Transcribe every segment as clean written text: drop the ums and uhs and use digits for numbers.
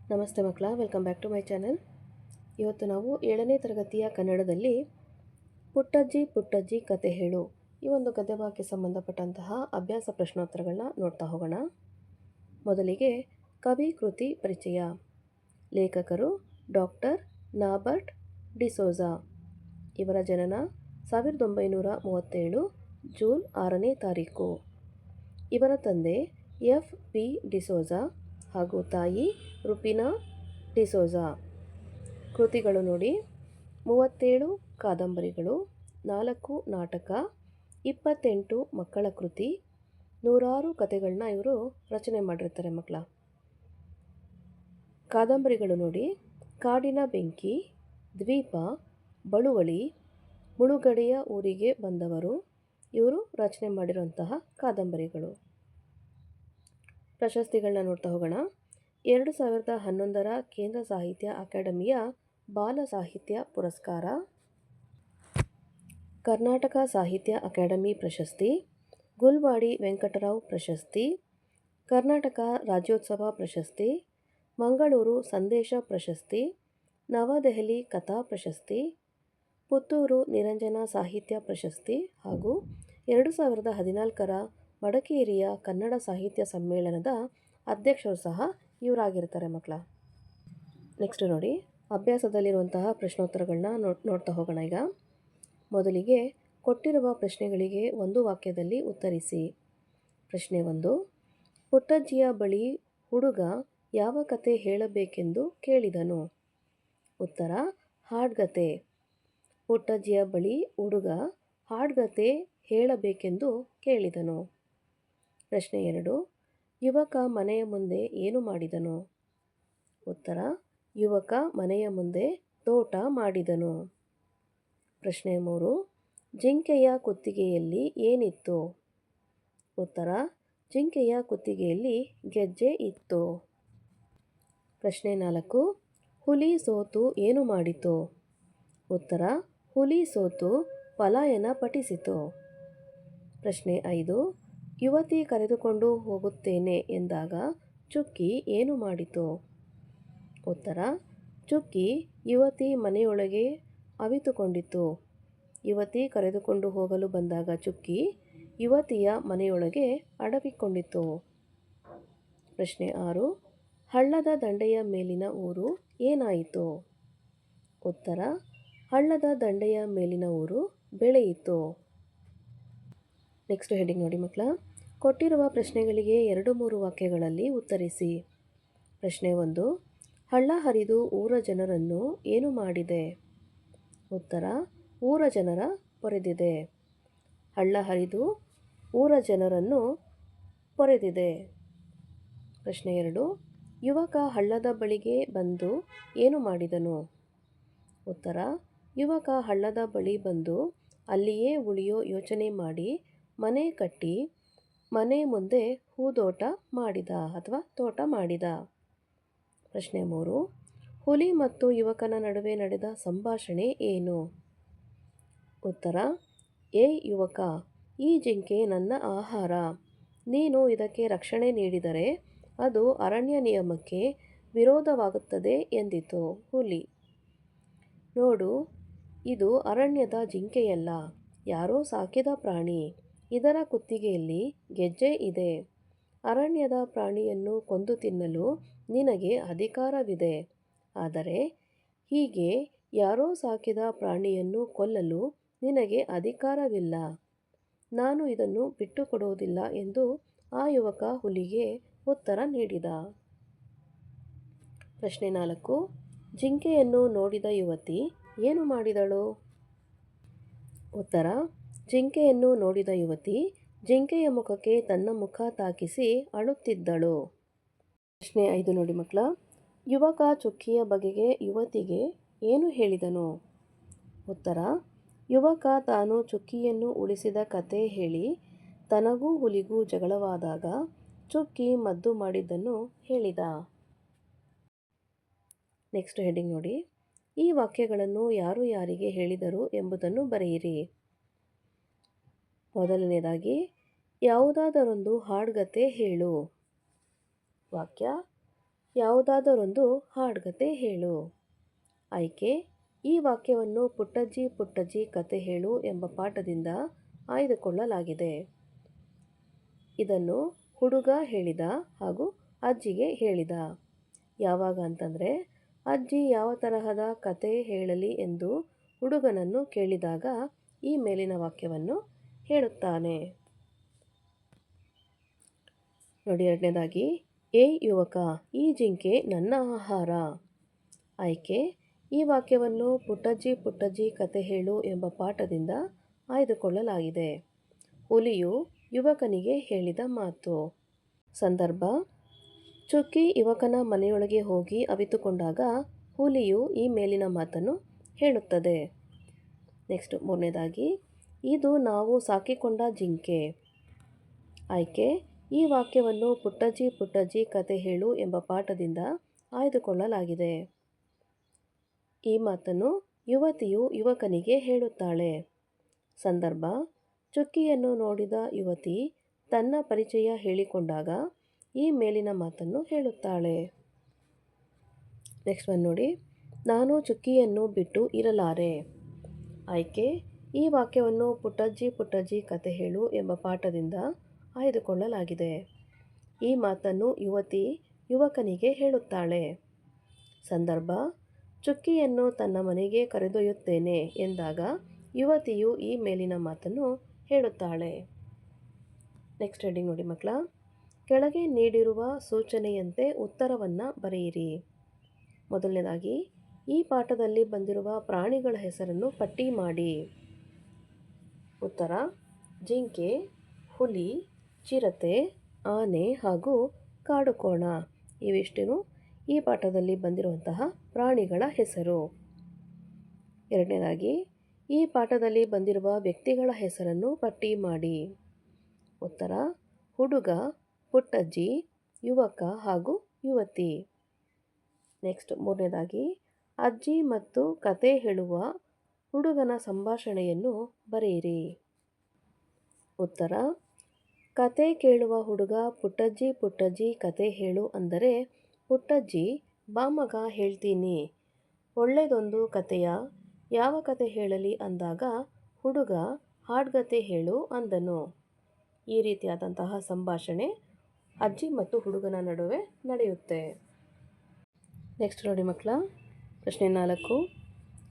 ನಮಸ್ತೆ ಮಕ್ಕಳ, welcome back to my channel. ಇವತ್ತು ನಾವು 7ನೇ ತರಗತಿಯ ಕನ್ನಡದಲ್ಲಿ ಪುಟ್ಟಜ್ಜಿ ಪುಟ್ಟಜ್ಜಿ ಕತೆ ಹೇಳು ಈ ಒಂದು ಗದ್ಯಭಾಗಕ್ಕೆ ಸಂಬಂಧಪಟ್ಟಂತಹ ಅಭ್ಯಾಸ ಪ್ರಶ್ನೋತ್ತರಗಳನ್ನ ನೋಡ್ತಾ ಹೋಗೋಣ. ಮೊದಲಿಗೆ ಕವಿ ಕೃತಿ ಪರಿಚಯ. ಲೇಖಕರು ಡಾಕ್ಟರ್ ನಾಬರ್ಟ್ ಡಿಸೋಜಾ. ಇವರ ಜನನ 1937 ಜೂನ್ 6ನೇ ತಾರೀಕು. ಇವರ ತಂದೆ ಎಫ್.ಪಿ. ಡಿಸೋಜಾ ಹಾಗೂ ತಾಯಿ ರುಪಿನಾ ಡಿಸೋಜಾ. ಕೃತಿಗಳು ನೋಡಿ: 37 ಕಾದಂಬರಿಗಳು, 4 ನಾಟಕ, 28 ಮಕ್ಕಳ ಕೃತಿ, 106 ಕತೆಗಳನ್ನ ಇವರು ರಚನೆ ಮಾಡಿರ್ತಾರೆ ಮಕ್ಕಳ. ಕಾದಂಬರಿಗಳು ನೋಡಿ: ಕಾಡಿನ ಬೆಂಕಿ, ದ್ವೀಪ, ಬಳುವಳಿ, ಮುಳುಗಡೆಯ ಊರಿಗೆ ಬಂದವರು ಇವರು ರಚನೆ ಮಾಡಿರುವಂತಹ ಕಾದಂಬರಿಗಳು. ಪ್ರಶಸ್ತಿಗಳನ್ನ ನೋಡ್ತಾ ಹೋಗೋಣ. 2011ರ ಕೇಂದ್ರ ಸಾಹಿತ್ಯ ಅಕಾಡೆಮಿಯ ಬಾಲ ಸಾಹಿತ್ಯ ಪುರಸ್ಕಾರ, ಕರ್ನಾಟಕ ಸಾಹಿತ್ಯ ಅಕಾಡೆಮಿ ಪ್ರಶಸ್ತಿ, ಗುಲ್ವಾಡಿ ವೆಂಕಟರಾವ್ ಪ್ರಶಸ್ತಿ, ಕರ್ನಾಟಕ ರಾಜ್ಯೋತ್ಸವ ಪ್ರಶಸ್ತಿ, ಮಂಗಳೂರು ಸಂದೇಶ ಪ್ರಶಸ್ತಿ, ನವದೆಹಲಿ ಕಥಾ ಪ್ರಶಸ್ತಿ, ಪುತ್ತೂರು ನಿರಂಜನ ಸಾಹಿತ್ಯ ಪ್ರಶಸ್ತಿ ಹಾಗೂ 2014ರ ಮಡಿಕೇರಿಯ ಕನ್ನಡ ಸಾಹಿತ್ಯ ಸಮ್ಮೇಳನದ ಅಧ್ಯಕ್ಷರು ಸಹ ಇವರಾಗಿರ್ತಾರೆ ಮಕ್ಕಳ. ನೆಕ್ಸ್ಟ್ ನೋಡಿ, ಅಭ್ಯಾಸದಲ್ಲಿರುವಂತಹ ಪ್ರಶ್ನೋತ್ತರಗಳನ್ನ ನೋಡ್ತಾ ಹೋಗೋಣ. ಈಗ ಮೊದಲಿಗೆ ಕೊಟ್ಟಿರುವ ಪ್ರಶ್ನೆಗಳಿಗೆ ಒಂದು ವಾಕ್ಯದಲ್ಲಿ ಉತ್ತರಿಸಿ. ಪ್ರಶ್ನೆ 1: ಪುಟ್ಟಜ್ಜಿಯ ಬಳಿ ಹುಡುಗ ಯಾವ ಕತೆ ಹೇಳಬೇಕೆಂದು ಕೇಳಿದನು? ಉತ್ತರ: ಹಾಡ್ಗತೆ. ಪುಟ್ಟಜ್ಜಿಯ ಬಳಿ ಹುಡುಗ ಹಾಡ್ಗತೆ ಹೇಳಬೇಕೆಂದು ಕೇಳಿದನು. ಪ್ರಶ್ನೆ 2: ಯುವಕ ಮನೆಯ ಮುಂದೆ ಏನು ಮಾಡಿದನು? ಉತ್ತರ: ಯುವಕ ಮನೆಯ ಮುಂದೆ ತೋಟ ಮಾಡಿದನು. ಪ್ರಶ್ನೆ 3: ಜಿಂಕೆಯ ಕುತ್ತಿಗೆಯಲ್ಲಿ ಏನಿತ್ತು? ಉತ್ತರ: ಜಿಂಕೆಯ ಕುತ್ತಿಗೆಯಲ್ಲಿ ಗೆಜ್ಜೆ ಇತ್ತು. ಪ್ರಶ್ನೆ 4: ಹುಲಿ ಸೋತು ಏನು ಮಾಡಿತು? ಉತ್ತರ: ಹುಲಿ ಸೋತು ಪಲಾಯನ ಪಠಿಸಿತು. ಪ್ರಶ್ನೆ 5: ಯುವತಿ ಕರೆದುಕೊಂಡು ಹೋಗುತ್ತೇನೆ ಎಂದಾಗ ಚುಕ್ಕಿ ಏನು ಮಾಡಿತು? ಉತ್ತರ: ಚುಕ್ಕಿ ಯುವತಿ ಮನೆಯೊಳಗೆ ಅವಿತುಕೊಂಡಿತು. ಯುವತಿ ಕರೆದುಕೊಂಡು ಹೋಗಲು ಬಂದಾಗ ಚುಕ್ಕಿ ಯುವತಿಯ ಮನೆಯೊಳಗೆ ಅಡಗಿಕೊಂಡಿತು. ಪ್ರಶ್ನೆ 6: ಹಳ್ಳದ ದಂಡೆಯ ಮೇಲಿನ ಊರು ಏನಾಯಿತು? ಉತ್ತರ: ಹಳ್ಳದ ದಂಡೆಯ ಮೇಲಿನ ಊರು ಬೆಳೆಯಿತು. ನೆಕ್ಸ್ಟ್ ಹೆಡಿಂಗ್ ನೋಡಿ ಮಕ್ಕಳ. ಕೊಟ್ಟಿರುವ ಪ್ರಶ್ನೆಗಳಿಗೆ 2-3 ವಾಕ್ಯಗಳಲ್ಲಿ ಉತ್ತರಿಸಿ. ಪ್ರಶ್ನೆ 1: ಹಳ್ಳ ಹರಿದು ಊರ ಜನರನ್ನು ಏನು ಮಾಡಿದೆ? ಉತ್ತರ: ಊರ ಜನರ ಪೊರೆದಿದೆ. ಹಳ್ಳ ಹರಿದು ಊರ ಜನರನ್ನು ಪೊರೆದಿದೆ. ಪ್ರಶ್ನೆ 2: ಯುವಕ ಹಳ್ಳದ ಬಳಿಗೆ ಬಂದು ಏನು ಮಾಡಿದನು? ಉತ್ತರ: ಯುವಕ ಹಳ್ಳದ ಬಳಿ ಬಂದು ಅಲ್ಲಿಯೇ ಉಳಿಯೋ ಯೋಚನೆ ಮಾಡಿ ಮನೆ ಕಟ್ಟಿ ಮನೆ ಮುಂದೆ ಹೂದೋಟ ಮಾಡಿದ ಅಥವಾ ತೋಟ ಮಾಡಿದ. ಪ್ರಶ್ನೆ 3: ಹುಲಿ ಮತ್ತು ಯುವಕನ ನಡುವೆ ನಡೆದ ಸಂಭಾಷಣೆ ಏನು? ಉತ್ತರ: ಏ ಯುವಕ, ಈ ಜಿಂಕೆ ನನ್ನ ಆಹಾರ. ನೀನು ಇದಕ್ಕೆ ರಕ್ಷಣೆ ನೀಡಿದರೆ ಅದು ಅರಣ್ಯ ನಿಯಮಕ್ಕೆ ವಿರೋಧವಾಗುತ್ತದೆ ಎಂದಿತು ಹುಲಿ. ನೋಡು, ಇದು ಅರಣ್ಯದ ಜಿಂಕೆಯಲ್ಲ, ಯಾರೋ ಸಾಕಿದ ಪ್ರಾಣಿ. ಇದರ ಕುತ್ತಿಗೆಯಲ್ಲಿ ಗೆಜ್ಜೆ ಇದೆ. ಅರಣ್ಯದ ಪ್ರಾಣಿಯನ್ನು ಕೊಂದು ತಿನ್ನಲು ನಿನಗೆ ಅಧಿಕಾರವಿದೆ. ಆದರೆ ಹೀಗೆ ಯಾರೋ ಸಾಕಿದ ಪ್ರಾಣಿಯನ್ನು ಕೊಲ್ಲಲು ನಿನಗೆ ಅಧಿಕಾರವಿಲ್ಲ. ನಾನು ಇದನ್ನು ಬಿಟ್ಟುಕೊಡುವುದಿಲ್ಲ ಎಂದು ಆ ಯುವಕ ಹುಲಿಗೆ ಉತ್ತರ ನೀಡಿದ. ಪ್ರಶ್ನೆ 4: ಜಿಂಕೆಯನ್ನು ನೋಡಿದ ಯುವತಿ ಏನು ಮಾಡಿದಳು? ಉತ್ತರ: ಜಿಂಕೆಯನ್ನು ನೋಡಿದ ಯುವತಿ ಜಿಂಕೆಯ ಮುಖಕ್ಕೆ ತನ್ನ ಮುಖ ತಾಕಿಸಿ ಅಳುತ್ತಿದ್ದಳು. ಪ್ರಶ್ನೆ 5 ನೋಡಿ ಮಕ್ಕಳ. ಯುವಕ ಚುಕ್ಕಿಯ ಬಗೆಗೆ ಯುವತಿಗೆ ಏನು ಹೇಳಿದನು? ಉತ್ತರ: ಯುವಕ ತಾನು ಚುಕ್ಕಿಯನ್ನು ಉಳಿಸಿದ ಕತೆ ಹೇಳಿ ತನಗೂ ಹುಲಿಗೂ ಜಗಳವಾದಾಗ ಚುಕ್ಕಿ ಮದ್ದು ಮಾಡಿದ್ದನ್ನು ಹೇಳಿದ. ನೆಕ್ಸ್ಟ್ ಹೆಡಿಂಗ್ ನೋಡಿ. ಈ ವಾಕ್ಯಗಳನ್ನು ಯಾರು ಯಾರಿಗೆ ಹೇಳಿದರು ಎಂಬುದನ್ನು ಬರೆಯಿರಿ. ಮೊದಲನೇದಾಗಿ, ಯಾವುದಾದರೊಂದು ಹಾಡ್ಗತೆ ಹೇಳು. ವಾಕ್ಯ: ಯಾವುದಾದರೊಂದು ಹಾಡ್ಗತೆ ಹೇಳು. ಆಯ್ಕೆ: ಈ ವಾಕ್ಯವನ್ನು ಪುಟ್ಟಜ್ಜಿ ಪುಟ್ಟಜ್ಜಿ ಕತೆ ಹೇಳು ಎಂಬ ಪಾಠದಿಂದ ಆಯ್ದುಕೊಳ್ಳಲಾಗಿದೆ. ಇದನ್ನು ಹುಡುಗ ಹೇಳಿದ ಹಾಗೂ ಅಜ್ಜಿಗೆ ಹೇಳಿದ. ಯಾವಾಗ ಅಂತಂದರೆ, ಅಜ್ಜಿ ಯಾವ ತರಹದ ಕತೆ ಹೇಳಲಿ ಎಂದು ಹುಡುಗನನ್ನು ಕೇಳಿದಾಗ ಈ ಮೇಲಿನ ವಾಕ್ಯವನ್ನು ಹೇಳುತ್ತಾನೆ. ನೋಡಿ, ಎರಡನೇದಾಗಿ, ಏ ಯುವಕ, ಈ ಜಿಂಕೆ ನನ್ನ ಆಹಾರ. ಆಯ್ಕೆ: ಈ ವಾಕ್ಯವನ್ನು ಪುಟ್ಟಜ್ಜಿ ಪುಟ್ಟಜ್ಜಿ ಕತೆ ಹೇಳು ಎಂಬ ಪಾಠದಿಂದ ಆಯ್ದುಕೊಳ್ಳಲಾಗಿದೆ. ಹುಲಿಯು ಯುವಕನಿಗೆ ಹೇಳಿದ ಮಾತು. ಸಂದರ್ಭ: ಚುಕ್ಕಿ ಯುವಕನ ಮನೆಯೊಳಗೆ ಹೋಗಿ ಅವಿತುಕೊಂಡಾಗ ಹುಲಿಯು ಈ ಮೇಲಿನ ಮಾತನ್ನು ಹೇಳುತ್ತದೆ. ನೆಕ್ಸ್ಟ್, ಮೂರನೇದಾಗಿ, ಇದು ನಾವು ಸಾಕಿಕೊಂಡ ಜಿಂಕೆ. ಆಯ್ಕೆ: ಈ ವಾಕ್ಯವನ್ನು ಪುಟ್ಟಜ್ಜಿ ಪುಟ್ಟಜ್ಜಿ ಕತೆ ಹೇಳು ಎಂಬ ಪಾಠದಿಂದ ಆಯ್ದುಕೊಳ್ಳಲಾಗಿದೆ. ಈ ಮಾತನ್ನು ಯುವತಿಯು ಯುವಕನಿಗೆ ಹೇಳುತ್ತಾಳೆ. ಸಂದರ್ಭ: ಚುಕ್ಕಿಯನ್ನು ನೋಡಿದ ಯುವತಿ ತನ್ನ ಪರಿಚಯ ಹೇಳಿಕೊಂಡಾಗ ಈ ಮೇಲಿನ ಮಾತನ್ನು ಹೇಳುತ್ತಾಳೆ. ನೆಕ್ಸ್ಟ್ ಒನ್ ನೋಡಿ, ನಾನು ಚುಕ್ಕಿಯನ್ನು ಬಿಟ್ಟು ಇರಲಾರೆ. ಆಯ್ಕೆ: ಈ ವಾಕ್ಯವನ್ನು ಪುಟ್ಟಜ್ಜಿ ಪುಟ್ಟಜ್ಜಿ ಕತೆ ಹೇಳು ಎಂಬ ಪಾಠದಿಂದ ಆಯ್ದುಕೊಳ್ಳಲಾಗಿದೆ. ಈ ಮಾತನ್ನು ಯುವತಿ ಯುವಕನಿಗೆ ಹೇಳುತ್ತಾಳೆ. ಸಂದರ್ಭ: ಚುಕ್ಕಿಯನ್ನು ತನ್ನ ಮನೆಗೆ ಕರೆದೊಯ್ಯುತ್ತೇನೆ ಎಂದಾಗ ಯುವತಿಯು ಈ ಮೇಲಿನ ಮಾತನ್ನು ಹೇಳುತ್ತಾಳೆ. ನೆಕ್ಸ್ಟ್ ಹೆಡ್ಡಿಂಗ್ ನೋಡಿ ಮಕ್ಕಳ, ಕೆಳಗೆ ನೀಡಿರುವ ಸೂಚನೆಯಂತೆ ಉತ್ತರವನ್ನು ಬರೆಯಿರಿ. ಮೊದಲನೇದಾಗಿ, ಈ ಪಾಠದಲ್ಲಿ ಬಂದಿರುವ ಪ್ರಾಣಿಗಳ ಹೆಸರನ್ನು ಪಟ್ಟಿ ಮಾಡಿ. ಉತ್ತರ: ಜಿಂಕೆ, ಹುಲಿ, ಚಿರತೆ, ಆನೆ ಹಾಗೂ ಕಾಡುಕೋಣ. ಇವಿಷ್ಟು ಈ ಪಾಠದಲ್ಲಿ ಬಂದಿರುವಂತಹ ಪ್ರಾಣಿಗಳ ಹೆಸರು. ಎರಡನೇದಾಗಿ, ಈ ಪಾಠದಲ್ಲಿ ಬಂದಿರುವ ವ್ಯಕ್ತಿಗಳ ಹೆಸರನ್ನು ಪಟ್ಟಿ ಮಾಡಿ. ಉತ್ತರ: ಹುಡುಗ, ಪುಟ್ಟಜ್ಜಿ, ಯುವಕ ಹಾಗೂ ಯುವತಿ. ನೆಕ್ಸ್ಟ್, ಮೂರನೇದಾಗಿ, ಅಜ್ಜಿ ಮತ್ತು ಕತೆ ಹೇಳುವ ಹುಡುಗನ ಸಂಭಾಷಣೆಯನ್ನು ಬರೆಯಿರಿ. ಉತ್ತರ: ಕತೆ ಕೇಳುವ ಹುಡುಗ ಪುಟ್ಟಜ್ಜಿ ಪುಟ್ಟಜ್ಜಿ ಕತೆ ಹೇಳು ಅಂದರೆ, ಪುಟ್ಟಜ್ಜಿ ಬಾ ಮಗ ಹೇಳ್ತೀನಿ, ಒಳ್ಳೆದೊಂದು ಕತೆಯ, ಯಾವ ಕತೆ ಹೇಳಲಿ ಅಂದಾಗ ಹುಡುಗ ಹಾಡ್ಗತೆ ಹೇಳು ಅಂದನು. ಈ ರೀತಿಯಾದಂತಹ ಸಂಭಾಷಣೆ ಅಜ್ಜಿ ಮತ್ತು ಹುಡುಗನ ನಡುವೆ ನಡೆಯುತ್ತೆ. ನೆಕ್ಸ್ಟ್ ನೋಡಿ ಮಕ್ಕಳ, ಪ್ರಶ್ನೆ 4.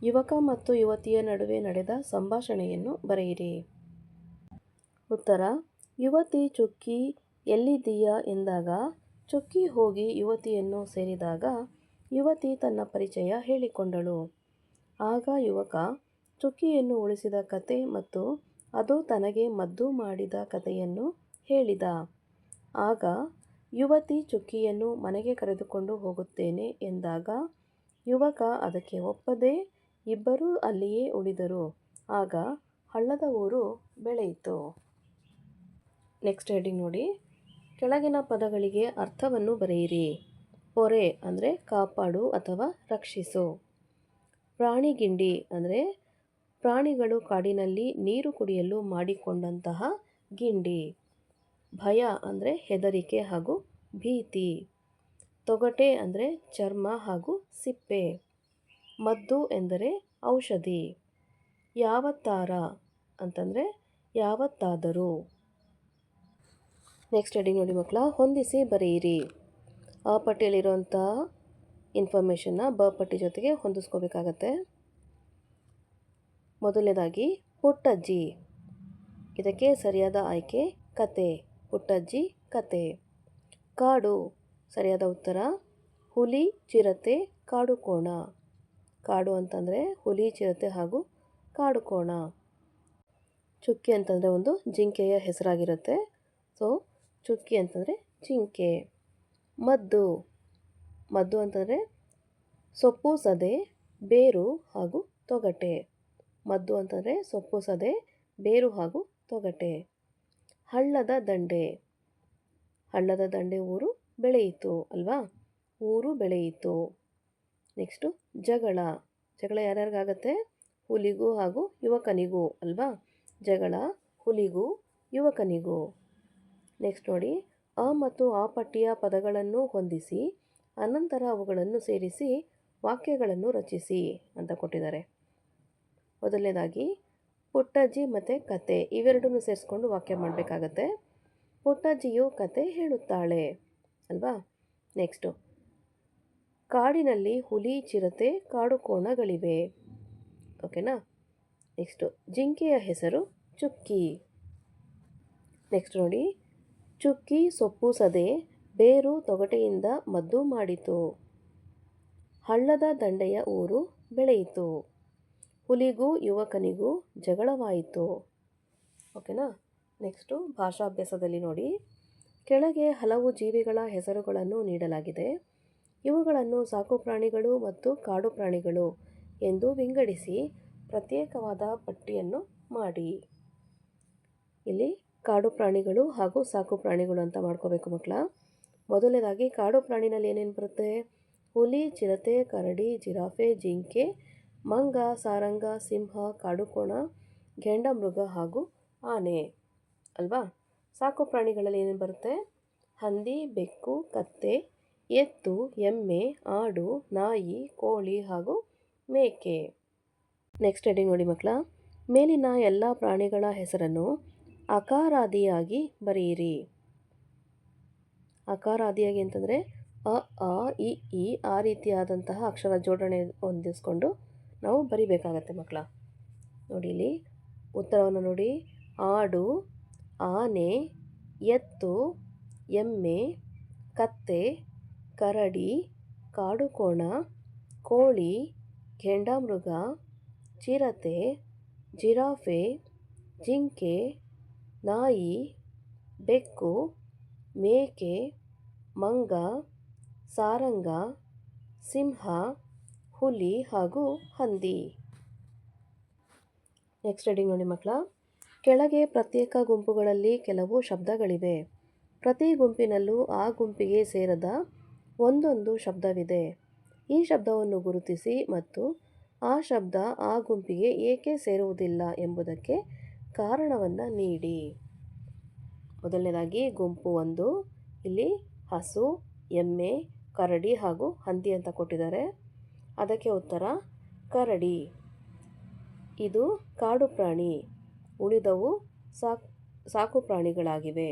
ಯುವಕ ಮತ್ತು ಯುವತಿಯ ನಡುವೆ ನಡೆದ ಸಂಭಾಷಣೆಯನ್ನು ಬರೆಯಿರಿ. ಉತ್ತರ: ಯುವತಿ ಚುಕ್ಕಿ ಎಲ್ಲಿದ್ದೀಯಾ ಎಂದಾಗ ಚುಕ್ಕಿ ಹೋಗಿ ಯುವತಿಯನ್ನು ಸೇರಿದಾಗ ಯುವತಿ ತನ್ನ ಪರಿಚಯ ಹೇಳಿಕೊಂಡಳು. ಆಗ ಯುವಕ ಚುಕ್ಕಿಯನ್ನು ಉಳಿಸಿದ ಕತೆ ಮತ್ತು ಅದು ತನಗೆ ಮದ್ದು ಮಾಡಿದ ಕತೆಯನ್ನು ಹೇಳಿದ. ಆಗ ಯುವತಿ ಚುಕ್ಕಿಯನ್ನು ಮನೆಗೆ ಕರೆದುಕೊಂಡು ಹೋಗುತ್ತೇನೆ ಎಂದಾಗ ಯುವಕ ಅದಕ್ಕೆ ಒಪ್ಪದೆ ಇಬ್ಬರೂ ಅಲ್ಲಿಯೇ ಉಳಿದರು. ಆಗ ಹಳ್ಳದ ಊರು ಬೆಳೆಯಿತು. ನೆಕ್ಸ್ಟ್ ಹೆಡ್ಡಿಂಗ್ ನೋಡಿ, ಕೆಳಗಿನ ಪದಗಳಿಗೆ ಅರ್ಥವನ್ನು ಬರೆಯಿರಿ. ಪೊರೆ ಅಂದರೆ ಕಾಪಾಡು ಅಥವಾ ರಕ್ಷಿಸು. ಪ್ರಾಣಿಗಿಂಡಿ ಅಂದರೆ ಪ್ರಾಣಿಗಳು ಕಾಡಿನಲ್ಲಿ ನೀರು ಕುಡಿಯಲು ಮಾಡಿಕೊಂಡಂತಹ ಗಿಂಡಿ. ಭಯ ಅಂದರೆ ಹೆದರಿಕೆ ಹಾಗೂ ಭೀತಿ. ತೊಗಟೆ ಅಂದರೆ ಚರ್ಮ ಹಾಗೂ ಸಿಪ್ಪೆ. ಮದ್ದು ಎಂದರೆ ಔಷಧಿ. ಯಾವತ್ತಾರ ಅಂತಂದರೆ ಯಾವತ್ತಾದರೂ. ನೆಕ್ಸ್ಟ್ ಹೆಡ್ಡಿಂಗ್ ನೋಡಿ ಮಕ್ಕಳ, ಹೊಂದಿಸಿ ಬರೆಯಿರಿ. ಆ ಪಟ್ಟಿಯಲ್ಲಿರುವಂಥ ಇನ್ಫಾರ್ಮೇಷನ್ನ ಬ ಪಟ್ಟಿ ಜೊತೆಗೆ ಹೊಂದಿಸ್ಕೋಬೇಕಾಗತ್ತೆ. ಮೊದಲನೇದಾಗಿ, ಪುಟ್ಟಜ್ಜಿ. ಇದಕ್ಕೆ ಸರಿಯಾದ ಆಯ್ಕೆ ಕತೆ. ಪುಟ್ಟಜ್ಜಿ ಕತೆ. ಕಾಡು. ಸರಿಯಾದ ಉತ್ತರ ಹುಲಿ, ಚಿರತೆ, ಕಾಡುಕೋಣ. ಕಾಡು ಅಂತಂದರೆ ಹುಲಿ, ಚಿರತೆ ಹಾಗೂ ಕಾಡುಕೋಣ. ಚುಕ್ಕಿ ಅಂತಂದರೆ ಒಂದು ಜಿಂಕೆಯ ಹೆಸರಾಗಿರುತ್ತೆ. ಸೊ ಚುಕ್ಕಿ ಅಂತಂದರೆ ಜಿಂಕೆ. ಮದ್ದು. ಮದ್ದು ಅಂತಂದರೆ ಸೊಪ್ಪು, ಸದೆ, ಬೇರು ಹಾಗೂ ತೊಗಟೆ. ಮದ್ದು ಅಂತಂದರೆ ಸೊಪ್ಪು, ಸದೆ, ಬೇರು ಹಾಗೂ ತೊಗಟೆ. ಹಳ್ಳದ ದಂಡೆ. ಹಳ್ಳದ ದಂಡೆ ಊರು ಬೆಳೆಯಿತು ಅಲ್ವಾ, ಊರು ಬೆಳೆಯಿತು. ನೆಕ್ಸ್ಟು ಜಗಳ. ಜಗಳ ಯಾರ್ಯಾರಿಗಾಗತ್ತೆ? ಹುಲಿಗೂ ಹಾಗೂ ಯುವಕನಿಗೂ ಅಲ್ವಾ. ಜಗಳ ಹುಲಿಗೂ ಯುವಕನಿಗೂ. ನೆಕ್ಸ್ಟ್ ನೋಡಿ, ಅ ಮತ್ತು ಆ ಪಟ್ಟಿಯ ಪದಗಳನ್ನು ಹೊಂದಿಸಿ ಅನಂತರ ಅವುಗಳನ್ನು ಸೇರಿಸಿ ವಾಕ್ಯಗಳನ್ನು ರಚಿಸಿ ಅಂತ ಕೊಟ್ಟಿದ್ದಾರೆ. ಮೊದಲನೇದಾಗಿ ಪುಟ್ಟಜ್ಜಿ ಮತ್ತು ಕತೆ ಇವೆರಡನ್ನೂ ಸೇರಿಸ್ಕೊಂಡು ವಾಕ್ಯ ಮಾಡಬೇಕಾಗತ್ತೆ. ಪುಟ್ಟಜ್ಜಿಯು ಕತೆ ಹೇಳುತ್ತಾಳೆ ಅಲ್ವಾ. ನೆಕ್ಸ್ಟು ಕಾಡಿನಲ್ಲಿ ಹುಲಿ, ಚಿರತೆ, ಕಾಡುಕೋಣಗಳಿವೆ. ಓಕೆನಾ. ನೆಕ್ಸ್ಟು ಜಿಂಕೆಯ ಹೆಸರು ಚುಕ್ಕಿ. ನೆಕ್ಸ್ಟ್ ನೋಡಿ, ಚುಕ್ಕಿ ಸೊಪ್ಪು ಸದೆ ಬೇರು ತೊಗಟೆಯಿಂದ ಮದ್ದು ಮಾಡಿತು. ಹಳ್ಳದ ದಂಡೆಯ ಊರು ಬೆಳೆಯಿತು. ಹುಲಿಗೂ ಯುವಕನಿಗೂ ಜಗಳವಾಯಿತು. ಓಕೆನಾ. ನೆಕ್ಸ್ಟು ಭಾಷಾಭ್ಯಾಸದಲ್ಲಿ ನೋಡಿ, ಕೆಳಗೆ ಹಲವು ಜೀವಿಗಳ ಹೆಸರುಗಳನ್ನು ನೀಡಲಾಗಿದೆ. ಇವುಗಳನ್ನು ಸಾಕುಪ್ರಾಣಿಗಳು ಮತ್ತು ಕಾಡು ಪ್ರಾಣಿಗಳು ಎಂದು ವಿಂಗಡಿಸಿ ಪ್ರತ್ಯೇಕವಾದ ಪಟ್ಟಿಯನ್ನು ಮಾಡಿ. ಇಲ್ಲಿ ಕಾಡು ಪ್ರಾಣಿಗಳು ಹಾಗೂ ಸಾಕು ಪ್ರಾಣಿಗಳು ಅಂತ ಮಾಡ್ಕೋಬೇಕು ಮಕ್ಕಳ. ಮೊದಲನೇದಾಗಿ ಕಾಡು ಪ್ರಾಣಿನಲ್ಲಿ ಏನೇನು ಬರುತ್ತೆ? ಹುಲಿ, ಚಿರತೆ, ಕರಡಿ, ಜಿರಾಫೆ, ಜಿಂಕೆ, ಮಂಗ, ಸಾರಂಗ, ಸಿಂಹ, ಕಾಡುಕೋಣ, ಘೇಂಡಮೃಗ ಹಾಗೂ ಆನೆ ಅಲ್ವಾ. ಸಾಕು ಪ್ರಾಣಿಗಳಲ್ಲಿ ಏನೇನು ಬರುತ್ತೆ? ಹಂದಿ, ಬೆಕ್ಕು, ಕತ್ತೆ, ಎತ್ತು, ಎಮ್ಮೆ, ಆಡು, ನಾಯಿ, ಕೋಳಿ ಹಾಗೂ ಮೇಕೆ. ನೆಕ್ಸ್ಟ್ ಹೆಡಿಂಗ್ ನೋಡಿ ಮಕ್ಕಳ, ಮೇಲಿನ ಎಲ್ಲ ಪ್ರಾಣಿಗಳ ಹೆಸರನ್ನು ಅಕಾರಾದಿಯಾಗಿ ಬರೆಯಿರಿ. ಅಕಾರಾದಿಯಾಗಿ ಅಂತಂದರೆ ಅ, ಆ, ಇ, ಈ ಆ ರೀತಿಯಾದಂತಹ ಅಕ್ಷರ ಜೋಡಣೆ ಹೊಂದಿಸ್ಕೊಂಡು ನಾವು ಬರಿಬೇಕಾಗತ್ತೆ ಮಕ್ಕಳ. ನೋಡಿ ಇಲ್ಲಿ ಉತ್ತರವನ್ನು ನೋಡಿ. ಆಡು, ಆನೆ, ಎತ್ತು, ಎಮ್ಮೆ, ಕತ್ತೆ, ಕರಡಿ, ಕಾಡುಕೋಣ, ಕೋಳಿ, ಘೇಂಡಾಮೃಗ, ಚಿರತೆ, ಜಿರಾಫೆ, ಜಿಂಕೆ, ನಾಯಿ, ಬೆಕ್ಕು, ಮೇಕೆ, ಮಂಗ, ಸಾರಂಗ, ಸಿಂಹ, ಹುಲಿ ಹಾಗೂ ಹಂದಿ. ನೆಕ್ಸ್ಟ್ ಹೆಡಿಂಗ್ ನೋಡಿ ಮಕ್ಕಳ, ಕೆಳಗೆ ಪ್ರತ್ಯೇಕ ಗುಂಪುಗಳಲ್ಲಿ ಕೆಲವು ಶಬ್ದಗಳಿವೆ. ಪ್ರತಿ ಗುಂಪಿನಲ್ಲೂ ಆ ಗುಂಪಿಗೆ ಸೇರದ ಒಂದೊಂದು ಶಬ್ದವಿದೆ. ಈ ಶಬ್ದವನ್ನು ಗುರುತಿಸಿ ಮತ್ತು ಆ ಶಬ್ದ ಆ ಗುಂಪಿಗೆ ಏಕೆ ಸೇರುವುದಿಲ್ಲ ಎಂಬುದಕ್ಕೆ ಕಾರಣವನ್ನು ನೀಡಿ. ಮೊದಲನೇದಾಗಿ ಗುಂಪು 1, ಇಲ್ಲಿ ಹಸು, ಎಮ್ಮೆ, ಕರಡಿ ಹಾಗೂ ಹಂದಿ ಅಂತ ಕೊಟ್ಟಿದ್ದಾರೆ. ಅದಕ್ಕೆ ಉತ್ತರ ಕರಡಿ. ಇದು ಕಾಡು ಪ್ರಾಣಿ, ಉಳಿದವು ಸಾಕು ಪ್ರಾಣಿಗಳಾಗಿವೆ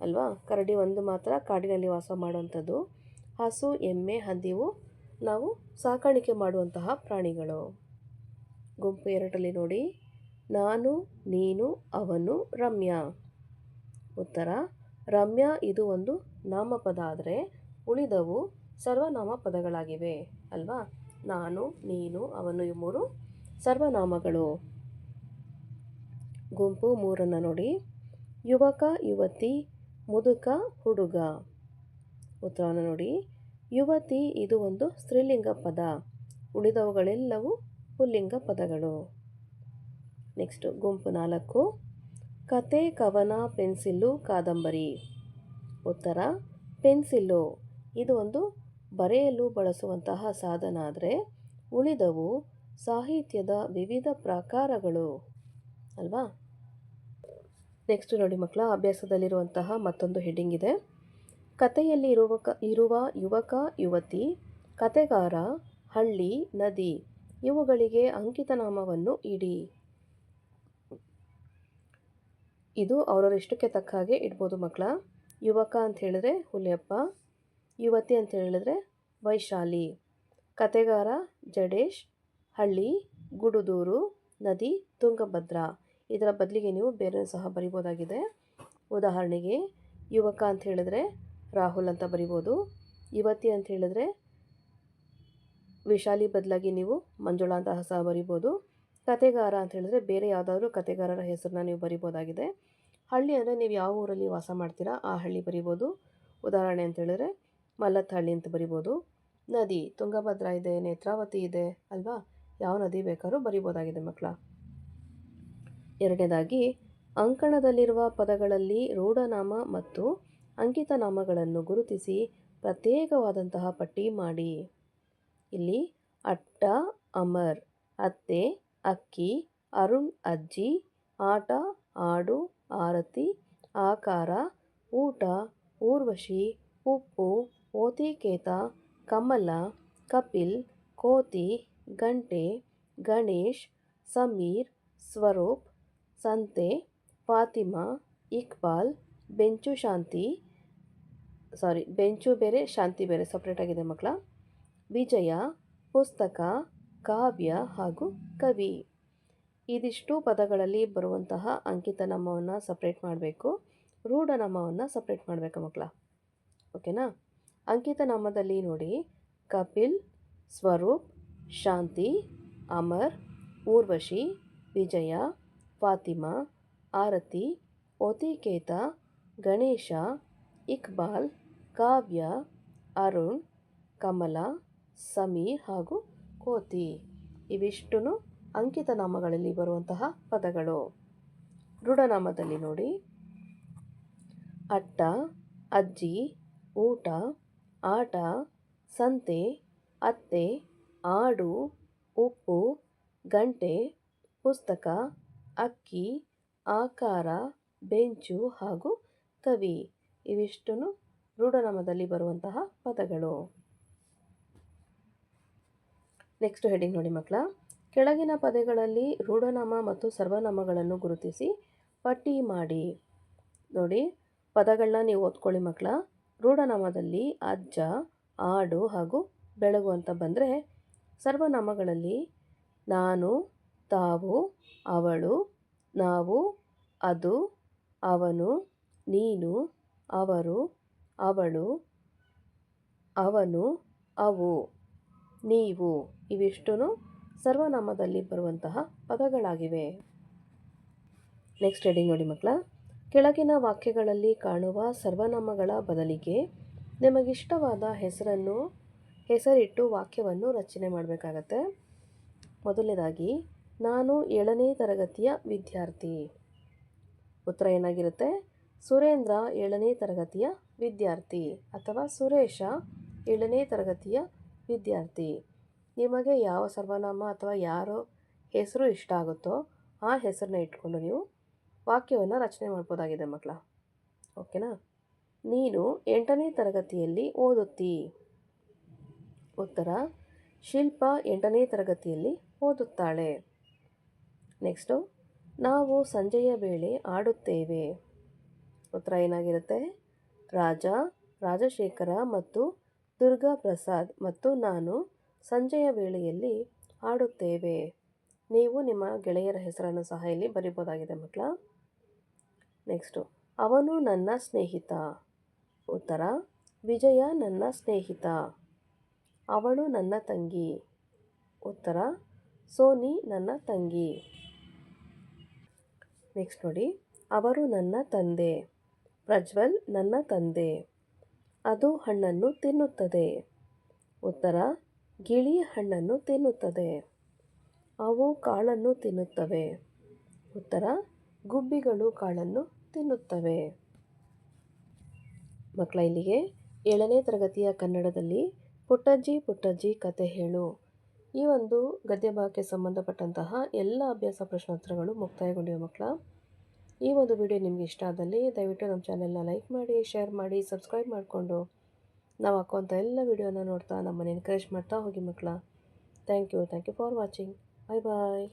ಅಲ್ವಾ. ಕರಡಿ ಒಂದು ಮಾತ್ರ ಕಾಡಿನಲ್ಲಿ ವಾಸ ಮಾಡುವಂಥದ್ದು. ಹಸು, ಎಮ್ಮೆ, ಹಂದಿವು ನಾವು ಸಾಕಾಣಿಕೆ ಮಾಡುವಂತಹ ಪ್ರಾಣಿಗಳು. ಗುಂಪು 2ರಲ್ಲಿ ನೋಡಿ, ನಾನು, ನೀನು, ಅವನು, ರಮ್ಯಾ. ಉತ್ತರ ರಮ್ಯಾ ಇದು ಒಂದು ನಾಮಪದ ಆದರೆ ಉಳಿದವು ಸರ್ವನಾಮ ಪದಗಳಾಗಿವೆ ಅಲ್ವಾ. ನಾನು, ನೀನು, ಅವನು ಇವು 3 ಸರ್ವನಾಮಗಳು. ಗುಂಪು 3ನ್ನು ನೋಡಿ, ಯುವಕ, ಯುವತಿ, ಮುದುಕ, ಹುಡುಗ. ಉತ್ತರವನ್ನು ನೋಡಿ, ಯುವತಿ ಇದು ಒಂದು ಸ್ತ್ರೀಲಿಂಗ ಪದ, ಉಳಿದವುಗಳೆಲ್ಲವೂ ಪುಲ್ಲಿಂಗ ಪದಗಳು. ನೆಕ್ಸ್ಟ್ ಗುಂಪು 4, ಕತೆ, ಕವನ, ಪೆನ್ಸಿಲ್ಲು, ಕಾದಂಬರಿ. ಉತ್ತರ ಪೆನ್ಸಿಲ್ಲು ಇದು ಒಂದು ಬರೆಯಲು ಬಳಸುವಂತಹ ಸಾಧನ ಆದರೆ ಉಳಿದವು ಸಾಹಿತ್ಯದ ವಿವಿಧ ಪ್ರಕಾರಗಳು ಅಲ್ವಾ. ನೆಕ್ಸ್ಟ್ ನೋಡಿ ಮಕ್ಕಳ, ಅಭ್ಯಾಸದಲ್ಲಿರುವಂತಹ ಮತ್ತೊಂದು ಹೆಡ್ಡಿಂಗ್ ಇದೆ. ಕಥೆಯಲ್ಲಿ ಇರುವ ಯುವಕ, ಯುವತಿ, ಕತೆಗಾರ, ಹಳ್ಳಿ, ನದಿ ಇವುಗಳಿಗೆ ಅಂಕಿತನಾಮವನ್ನು ಇಡಿ. ಇದು ಅವರವರ ಇಷ್ಟಕ್ಕೆ ತಕ್ಕ ಹಾಗೆ ಇಡ್ಬೋದು ಮಕ್ಕಳ. ಯುವಕ ಅಂತ ಹೇಳಿದ್ರೆ ಹುಲಿಯಪ್ಪ, ಯುವತಿ ಅಂತ ಹೇಳಿದ್ರೆ ವೈಶಾಲಿ, ಕತೆಗಾರ ಜಡೇಶ್, ಹಳ್ಳಿ ಗುಡುದೂರು, ನದಿ ತುಂಗಭದ್ರಾ. ಇದರ ಬದಲಿಗೆ ನೀವು ಬೇರೆ ಸಹ ಬರಿಬೋದಾಗಿದೆ. ಉದಾಹರಣೆಗೆ ಯುವಕ ಅಂತ ಹೇಳಿದ್ರೆ ರಾಹುಲ್ ಅಂತ ಬರಿಬೋದು. ಯುವತಿ ಅಂತ ಹೇಳಿದ್ರೆ ವಿಶಾಲಿ ಬದಲಾಗಿ ನೀವು ಮಂಜುಳಾ ಅಂತ ಸಹ ಬರಿಬೋದು. ಕತೆಗಾರ ಅಂತ ಹೇಳಿದ್ರೆ ಬೇರೆ ಯಾವುದಾದ್ರೂ ಕತೆಗಾರರ ಹೆಸರನ್ನ ನೀವು ಬರಿಬೋದಾಗಿದೆ. ಹಳ್ಳಿ ಅಂದರೆ ನೀವು ಯಾವ ಊರಲ್ಲಿ ವಾಸ ಮಾಡ್ತೀರಾ ಆ ಹಳ್ಳಿ ಬರಿಬೋದು. ಉದಾಹರಣೆ ಅಂತ ಹೇಳಿದ್ರೆ ಮಲ್ಲತ್ತಹಳ್ಳಿ ಅಂತ ಬರಿಬೋದು. ನದಿ ತುಂಗಭದ್ರಾ ಇದೆ, ನೇತ್ರಾವತಿ ಇದೆ ಅಲ್ವಾ. ಯಾವ ನದಿ ಬೇಕಾದ್ರೂ ಬರಿಬೋದಾಗಿದೆ ಮಕ್ಕಳ. ಎರಡನೇದಾಗಿ ಅಂಕಣದಲ್ಲಿರುವ ಪದಗಳಲ್ಲಿ ರೂಢನಾಮ ಮತ್ತು ಅಂಕಿತನಾಮಗಳನ್ನು ಗುರುತಿಸಿ ಪ್ರತ್ಯೇಕವಾದಂತಹ ಪಟ್ಟಿ ಮಾಡಿ. ಇಲ್ಲಿ ಅಟ್ಟ, ಅಮರ್, ಅತ್ತೆ, ಅಕ್ಕಿ, ಅರುಣ್, ಅಜ್ಜಿ, ಆಟ, ಆಡು, ಆರತಿ, ಆಕಾರ, ಊಟ, ಊರ್ವಶಿ, ಉಪ್ಪು, ಓತಿಕೇತ, ಕಮಲ, ಕಪಿಲ್, ಕೋತಿ, ಗಂಟೆ, ಗಣೇಶ್, ಸಮೀರ್, ಸ್ವರೂಪ್, ಸಂತೆ, ಫಾತಿಮಾ, ಇಕ್ಬಾಲ್, ಬೆಂಚು ಶಾಂತಿ ಬೆಂಚು ಬೇರೆ ಶಾಂತಿ ಬೇರೆ ಸಪ್ರೇಟ್ ಆಗಿದೆ ಮಕ್ಕಳ. ವಿಜಯ, ಪುಸ್ತಕ, ಕಾವ್ಯ ಹಾಗೂ ಕವಿ. ಇದಿಷ್ಟು ಪದಗಳಲ್ಲಿ ಬರುವಂತಹ ಅಂಕಿತನಾಮವನ್ನು ಸಪ್ರೇಟ್ ಮಾಡಬೇಕು, ರೂಢನಾಮವನ್ನು ಸಪ್ರೇಟ್ ಮಾಡಬೇಕು ಮಕ್ಕಳ. ಓಕೆನಾ? ಅಂಕಿತನಾಮದಲ್ಲಿ ನೋಡಿ, ಕಪಿಲ್, ಸ್ವರೂಪ್, ಶಾಂತಿ, ಅಮರ್, ಊರ್ವಶಿ, ವಿಜಯ, ಫಾತಿಮಾ, ಆರತಿ, ಓತಿಕೇತ, ಗಣೇಶ, ಇಕ್ಬಾಲ್, ಕಾವ್ಯ, ಅರುಣ್, ಕಮಲ, ಸಮೀರ್ ಹಾಗೂ ಕೋತಿ. ಇವಿಷ್ಟು ಅಂಕಿತನಾಮಗಳಲ್ಲಿ ಬರುವಂತಹ ಪದಗಳು. ರೂಢನಾಮದಲ್ಲಿ ನೋಡಿ, ಅಟ್ಟ, ಅಜ್ಜಿ, ಊಟ, ಆಟ, ಸಂತೆ, ಅತ್ತೆ, ಆಡು, ಉಪ್ಪು, ಗಂಟೆ, ಪುಸ್ತಕ, ಅಕ್ಕಿ, ಆಕಾರ, ಬೆಂಚು ಹಾಗೂ ಕವಿ. ಇವಿಷ್ಟು ರೂಢನಾಮದಲ್ಲಿ ಬರುವಂತಹ ಪದಗಳು. ನೆಕ್ಸ್ಟ್ ಹೆಡಿಂಗ್ ನೋಡಿ ಮಕ್ಕಳ. ಕೆಳಗಿನ ಪದಗಳಲ್ಲಿ ರೂಢನಾಮ ಮತ್ತು ಸರ್ವನಾಮಗಳನ್ನು ಗುರುತಿಸಿ ಪಟ್ಟಿ ಮಾಡಿ. ನೋಡಿ, ಪದಗಳನ್ನ ನೀವು ಓದ್ಕೊಳ್ಳಿ ಮಕ್ಕಳ. ರೂಢನಾಮದಲ್ಲಿ ಅಜ್ಜ, ಆಡು ಹಾಗೂ ಬೆಳಗು ಅಂತ ಬಂದರೆ, ಸರ್ವನಾಮಗಳಲ್ಲಿ ನಾನು, ತಾವು, ಅವಳು, ನಾವು, ಅದು, ಅವನು, ನೀನು, ಅವರು, ಅವಳು, ಅವನು, ಅವು, ನೀವು. ಇವಿಷ್ಟು ಸರ್ವನಾಮದಲ್ಲಿ ಬರುವಂತಹ ಪದಗಳಾಗಿವೆ. ನೆಕ್ಸ್ಟ್ ಹೆಡಿಂಗ್ ನೋಡಿ ಮಕ್ಕಳ. ಕೆಳಗಿನ ವಾಕ್ಯಗಳಲ್ಲಿ ಕಾಣುವ ಸರ್ವನಾಮಗಳ ಬದಲಿಗೆ ನಿಮಗಿಷ್ಟವಾದ ಹೆಸರಿಟ್ಟು ವಾಕ್ಯವನ್ನು ರಚನೆ ಮಾಡಬೇಕಾಗತ್ತೆ. ಮೊದಲನೇದಾಗಿ, ನಾನು 7ನೇ ತರಗತಿಯ ವಿದ್ಯಾರ್ಥಿ. ಉತ್ತರ ಏನಾಗಿರುತ್ತೆ? ಸುರೇಂದ್ರ 7ನೇ ತರಗತಿಯ ವಿದ್ಯಾರ್ಥಿ ಅಥವಾ ಸುರೇಶ 7ನೇ ತರಗತಿಯ ವಿದ್ಯಾರ್ಥಿ. ನಿಮಗೆ ಯಾವ ಸರ್ವನಾಮ ಅಥವಾ ಯಾರೋ ಹೆಸರು ಇಷ್ಟ ಆಗುತ್ತೋ ಆ ಹೆಸರನ್ನ ಇಟ್ಕೊಂಡು ನೀವು ವಾಕ್ಯವನ್ನು ರಚನೆ ಮಾಡ್ಬೋದಾಗಿದೆ ಮಕ್ಕಳ. ಓಕೆನಾ? ನೀನು 8ನೇ ತರಗತಿಯಲ್ಲಿ ಓದುತ್ತಿ. ಉತ್ತರ, ಶಿಲ್ಪ 8ನೇ ತರಗತಿಯಲ್ಲಿ ಓದುತ್ತಾಳೆ. ನೆಕ್ಸ್ಟು, ನಾವು ಸಂಜೆಯ ವೇಳೆ ಆಡುತ್ತೇವೆ. ಉತ್ತರ ಏನಾಗಿರುತ್ತೆ? ರಾಜ, ರಾಜಶೇಖರ ಮತ್ತು ದುರ್ಗಾ ಪ್ರಸಾದ್ ಮತ್ತು ನಾನು ಸಂಜೆಯ ವೇಳೆಯಲ್ಲಿ ಆಡುತ್ತೇವೆ. ನೀವು ನಿಮ್ಮ ಗೆಳೆಯರ ಹೆಸರನ್ನು ಸಹ ಇಲ್ಲಿ ಬರಿಬೋದಾಗಿದೆ ಮಕ್ಕಳ. ನೆಕ್ಸ್ಟು, ಅವನು ನನ್ನ ಸ್ನೇಹಿತ. ಉತ್ತರ, ವಿಜಯ ನನ್ನ ಸ್ನೇಹಿತ. ಅವಳು ನನ್ನ ತಂಗಿ. ಉತ್ತರ, ಸೋನಿ ನನ್ನ ತಂಗಿ. ನೆಕ್ಸ್ಟ್ ನೋಡಿ, ಅವರು ನನ್ನ ತಂದೆ. ಪ್ರಜ್ವಲ್ ನನ್ನ ತಂದೆ. ಅದು ಹಣ್ಣನ್ನು ತಿನ್ನುತ್ತದೆ. ಉತ್ತರ, ಗಿಳಿ ಹಣ್ಣನ್ನು ತಿನ್ನುತ್ತದೆ. ಅವು ಕಾಳನ್ನು ತಿನ್ನುತ್ತವೆ. ಉತ್ತರ, ಗುಬ್ಬಿಗಳು ಕಾಳನ್ನು ತಿನ್ನುತ್ತವೆ. ಮಕ್ಕಳ, ಇಲ್ಲಿಗೆ 7ನೇ ತರಗತಿಯ ಕನ್ನಡದಲ್ಲಿ ಪುಟ್ಟಜ್ಜಿ ಪುಟ್ಟಜ್ಜಿ ಕತೆ ಹೇಳು ಈ ಒಂದು ಗದ್ಯ ಭಾಗಕ್ಕೆ ಸಂಬಂಧಪಟ್ಟಂತಹ ಎಲ್ಲ ಅಭ್ಯಾಸ ಪ್ರಶ್ನೋತ್ತರಗಳು ಮುಕ್ತಾಯಗೊಂಡಿವೆ ಮಕ್ಕಳ. ಈ ಒಂದು ವಿಡಿಯೋ ನಿಮಗೆ ಇಷ್ಟ ಆದಲ್ಲಿ ದಯವಿಟ್ಟು ನಮ್ಮ ಚಾನೆಲ್ನ ಲೈಕ್ ಮಾಡಿ, ಶೇರ್ ಮಾಡಿ, ಸಬ್ಸ್ಕ್ರೈಬ್ ಮಾಡಿಕೊಂಡು ನಾವು ಹಾಕುವಂಥ ಎಲ್ಲ ವಿಡಿಯೋನ ನೋಡ್ತಾ ನಮ್ಮನ್ನು ಎನ್ಕರೇಜ್ ಮಾಡ್ತಾ ಹೋಗಿ ಮಕ್ಕಳ. Thank you for watching. Bye bye.